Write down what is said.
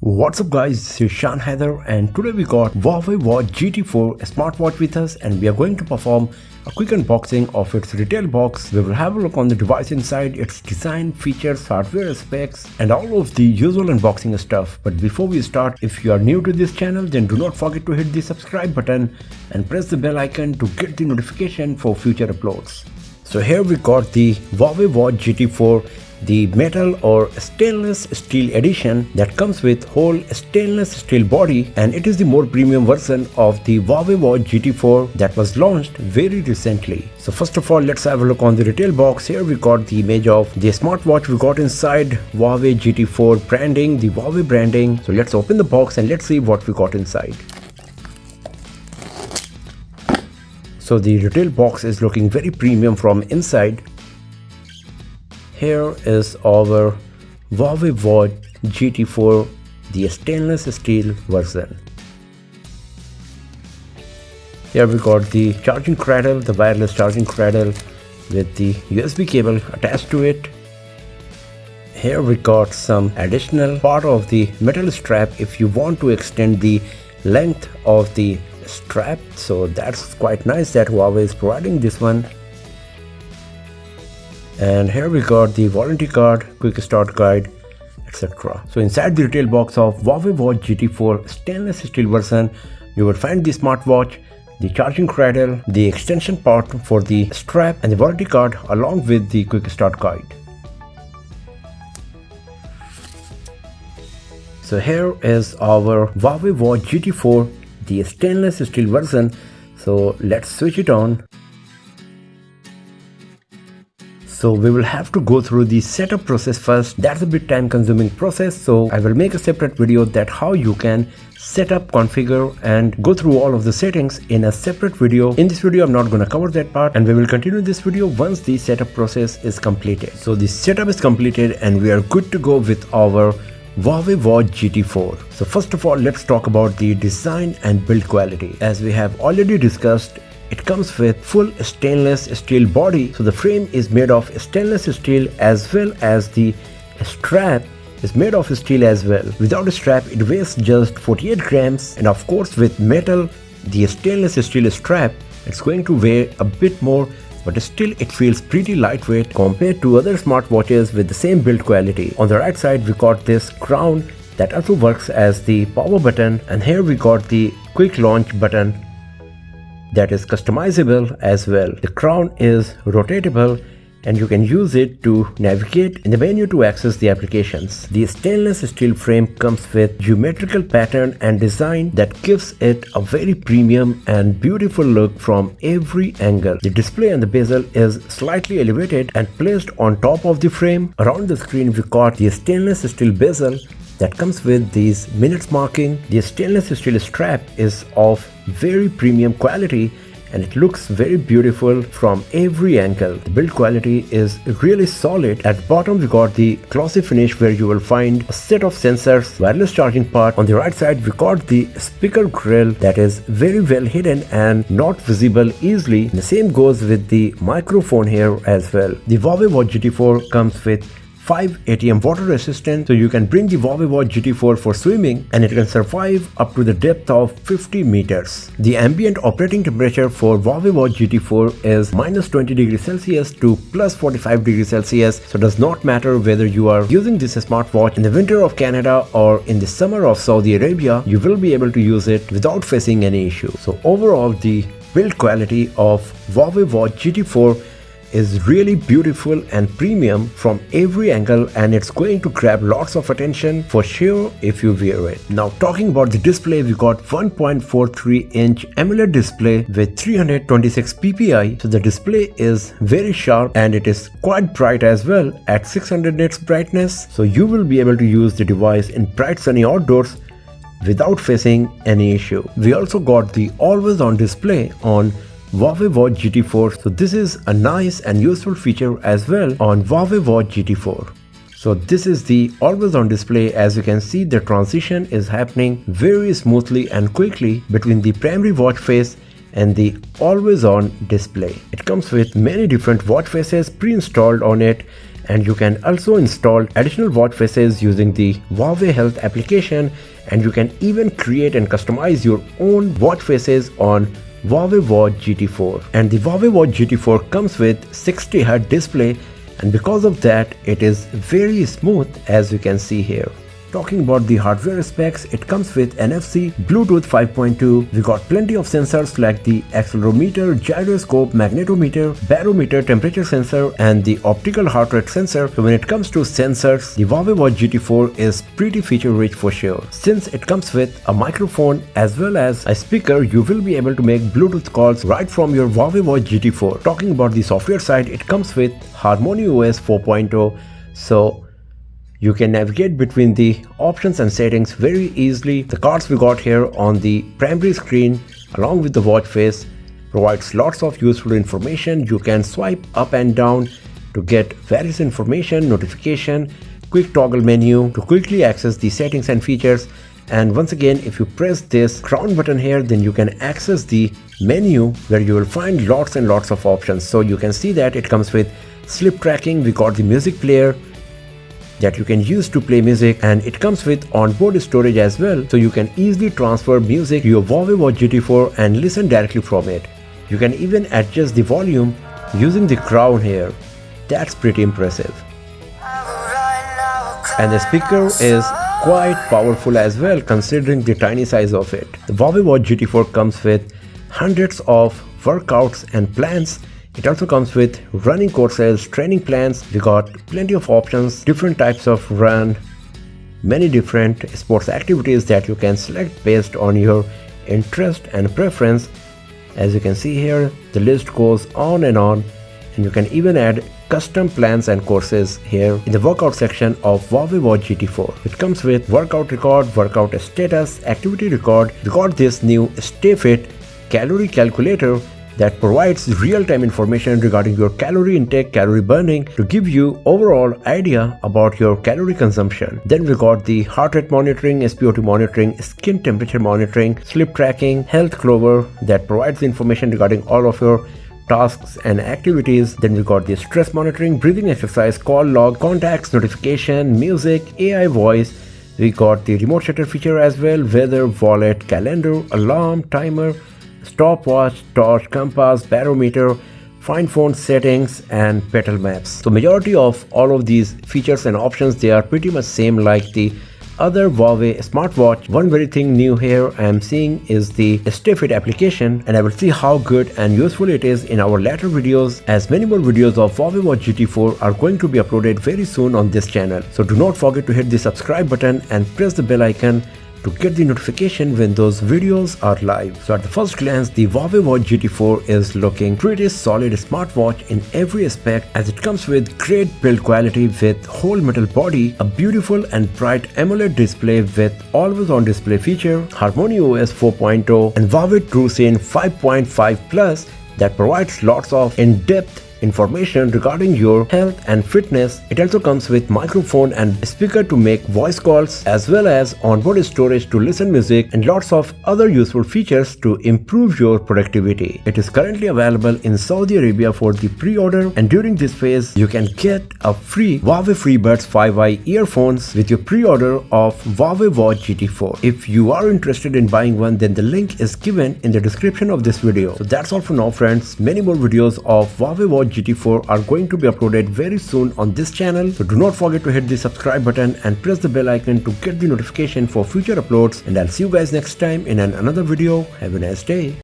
What's up guys, this is Shan Heather and today we got Huawei Watch GT4 smartwatch with us and we are going to perform a quick unboxing of its retail box. We will have a look on the device inside, its design, features, hardware specs and all of the usual unboxing stuff. But before we start, if you are new to this channel then do not forget to hit the subscribe button and press the bell icon to get the notification for future uploads. So here we got the Huawei Watch GT4, the metal or stainless steel edition that comes with whole stainless steel body, and it is the more premium version of the Huawei Watch GT4 that was launched very recently. So first of all, let's have a look on the retail box. Here we got the image of the smartwatch we got inside, Huawei GT4 branding, the Huawei branding. So let's open the box and let's see what we got inside. So the retail box is looking very premium from inside. Here is our Huawei Watch GT4, the stainless steel version. Here we got the charging cradle, the wireless charging cradle with the USB cable attached to it. Here we got some additional part of the metal strap if you want to extend the length of the strap. So that's quite nice that Huawei is providing this one. And here we got the warranty card, quick start guide, etc. So inside the retail box of Huawei Watch GT4 stainless steel version, you will find the smartwatch, the charging cradle, the extension part for the strap and the warranty card along with the quick start guide. So here is our Huawei Watch GT4, the stainless steel version. So let's switch it on. So we will have to go through the setup process first. That's a bit time consuming process, so I will make a separate video that how you can set up, configure and go through all of the settings in a separate video. In this video I'm not going to cover that part and we will continue this video once the setup process is completed. So the setup is completed and we are good to go with our Huawei Watch GT4. So first of all, let's talk about the design and build quality. As we have already discussed, it comes with full stainless steel body, so the frame is made of stainless steel as well as the strap is made of steel as well. Without a strap it weighs just 48 grams and of course with metal, the stainless steel strap, it's going to weigh a bit more, but still it feels pretty lightweight compared to other smartwatches with the same build quality. On the right side we got this crown that also works as the power button, and here we got the quick launch button that is customizable as well. The crown is rotatable and you can use it to navigate in the menu to access the applications. The stainless steel frame comes with geometrical pattern and design that gives it a very premium and beautiful look from every angle. The display and the bezel is slightly elevated and placed on top of the frame. Around the screen we got the stainless steel bezel that comes with these minutes marking. The stainless steel strap is of very premium quality and it looks very beautiful from every angle. The build quality is really solid. At the bottom we got the glossy finish where you will find a set of sensors, wireless charging part. On the right side we got the speaker grill that is very well hidden and not visible easily. The same goes with the microphone here as well. The Huawei Watch GT4 comes with 5 ATM water resistant, so you can bring the Huawei Watch GT4 for swimming and it can survive up to the depth of 50 meters. The ambient operating temperature for Huawei Watch GT4 is -20°C to +45°C, so it does not matter whether you are using this smartwatch in the winter of Canada or in the summer of Saudi Arabia, you will be able to use it without facing any issue. So overall the build quality of Huawei Watch GT4 is really beautiful and premium from every angle, and it's going to grab lots of attention for sure if you wear it. Now talking about the display, we got 1.43 inch AMOLED display with 326 ppi. So the display is very sharp and it is quite bright as well at 600 nits brightness. So you will be able to use the device in bright sunny outdoors without facing any issue. We also got the always on display on Huawei Watch GT4, so this is a nice and useful feature as well on Huawei Watch GT4. So this is the always on display. As you can see, the transition is happening very smoothly and quickly between the primary watch face and the always on display. It comes with many different watch faces pre-installed on it And you can also install additional watch faces using the Huawei Health application, and you can even create and customize your own watch faces on Huawei Watch GT4. And the Huawei Watch GT4 comes with 60Hz display, and because of that it is very smooth, as you can see here. Talking about the hardware specs, it comes with NFC, Bluetooth 5.2. We got plenty of sensors like the accelerometer, gyroscope, magnetometer, barometer, temperature sensor, and the optical heart rate sensor. So when it comes to sensors, the Huawei Watch GT4 is pretty feature rich for sure. Since it comes with a microphone as well as a speaker, you will be able to make Bluetooth calls right from your Huawei Watch GT4. Talking about the software side, it comes with HarmonyOS 4.0. So you can navigate between the options and settings very easily. The cards we got here on the primary screen along with the watch face provides lots of useful information. You can swipe up and down to get various information, notification, quick toggle menu to quickly access the settings and features. And once again, if you press this crown button here, then you can access the menu where you will find lots and lots of options. So you can see that it comes with sleep tracking. We got the music player that you can use to play music, and it comes with onboard storage as well, so you can easily transfer music to your Huawei Watch GT4 and listen directly from it. You can even adjust the volume using the crown here. That's pretty impressive. And the speaker is quite powerful as well considering the tiny size of it. The Huawei Watch GT4 comes with hundreds of workouts and plans. It also comes with running courses, training plans. We got plenty of options, different types of run, many different sports activities that you can select based on your interest and preference. As you can see here, the list goes on, and you can even add custom plans and courses here in the workout section of Huawei Watch GT4. It comes with workout record, workout status, activity record. We got this new Stay Fit calorie calculator that provides real-time information regarding your calorie intake, calorie burning to give you overall idea about your calorie consumption. Then we got the heart rate monitoring, SpO2 monitoring, skin temperature monitoring, sleep tracking, health clover that provides information regarding all of your tasks and activities. Then we got the stress monitoring, breathing exercise, call log, contacts, notification, music, AI voice. We got the remote shutter feature as well, weather, wallet, calendar, alarm, timer, stopwatch, torch, compass, barometer, find phone settings, and petal maps. So majority of all of these features and options, they are pretty much same like the other Huawei smartwatch. One very thing new here I am seeing is the Stay Fit application, and I will see how good and useful it is in our later videos, as many more videos of Huawei Watch GT4 are going to be uploaded very soon on this channel. So do not forget to hit the subscribe button and press the bell icon to get the notification when those videos are live. So at the first glance, the Huawei Watch GT4 is looking pretty solid smartwatch in every aspect, as it comes with great build quality with whole metal body, a beautiful and bright AMOLED display with always on display feature, HarmonyOS 4.0, and Huawei TrueScene 5.5 Plus that provides lots of in-depth information regarding your health and fitness. It also comes with microphone and speaker to make voice calls, as well as onboard storage to listen music, and lots of other useful features to improve your productivity. It is currently available in Saudi Arabia for the pre-order, and during this phase you can get a free Huawei FreeBuds 5i earphones with your pre-order of Huawei Watch GT4. If you are interested in buying one, then the link is given in the description of this video. So that's all for now, friends. Many more videos of Huawei Watch GT4 are going to be uploaded very soon on this channel, so do not forget to hit the subscribe button and press the bell icon to get the notification for future uploads, and I'll see you guys next time in another video. Have a nice day.